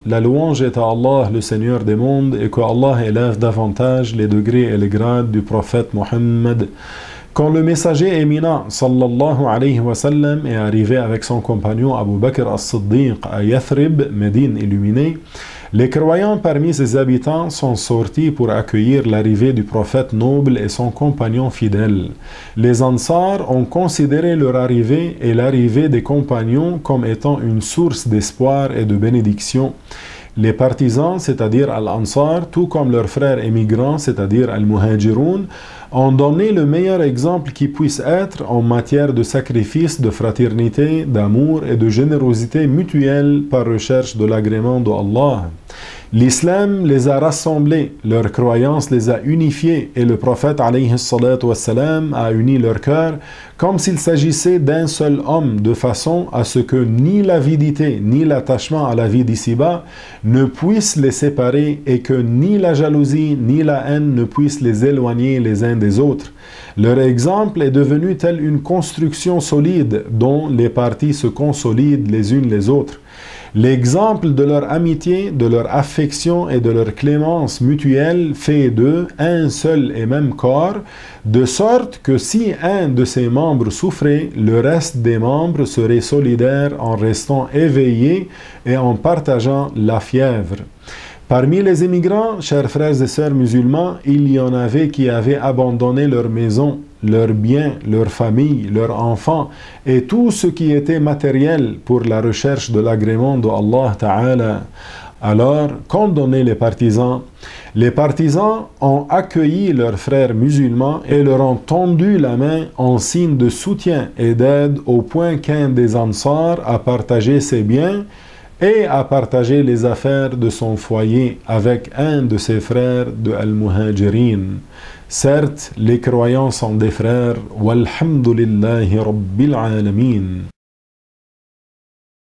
La louange est à Allah, le Seigneur des mondes, et que Allah élève davantage les degrés et les grades du prophète Mohammed. Quand le messager éminent, sallallahu alayhi wa sallam, est arrivé avec son compagnon Abu Bakr as-Siddiq à Yathrib, Médine illuminée, les croyants parmi ses habitants sont sortis pour accueillir l'arrivée du prophète noble et son compagnon fidèle. Les Ansar ont considéré leur arrivée et l'arrivée des compagnons comme étant une source d'espoir et de bénédiction. Les partisans, c'est-à-dire Al-Ansar, tout comme leurs frères émigrants, c'est-à-dire Al-Muhajiroun, ont donné le meilleur exemple qui puisse être en matière de sacrifice, de fraternité, d'amour et de générosité mutuelle par recherche de l'agrément d'Allah. L'islam les a rassemblés, leur croyance les a unifiés et le prophète alayhi salatu wassalam a uni leur cœur comme s'il s'agissait d'un seul homme, de façon à ce que ni l'avidité ni l'attachement à la vie d'ici-bas ne puissent les séparer et que ni la jalousie ni la haine ne puissent les éloigner les uns des autres. Leur exemple est devenu tel une construction solide dont les parties se consolident les unes les autres. L'exemple de leur amitié, de leur affection et de leur clémence mutuelle fait d'eux un seul et même corps, de sorte que si un de ses membres souffrait, le reste des membres serait solidaire en restant éveillés et en partageant la fièvre. Parmi les émigrants, chers frères et sœurs musulmans, il y en avait qui avaient abandonné leur maison, leurs biens, leur famille, leurs enfants et tout ce qui était matériel pour la recherche de l'agrément de Allah Ta'ala. Alors, qu'ont donné les partisans? Les partisans ont accueilli leurs frères musulmans et leur ont tendu la main en signe de soutien et d'aide au point qu'un des Ansar a partagé ses biens et a partagé les affaires de son foyer avec un de ses frères de Al-Muhajirin. Certes, les croyants sont des frères, walhamdulillahi rabbil alamin.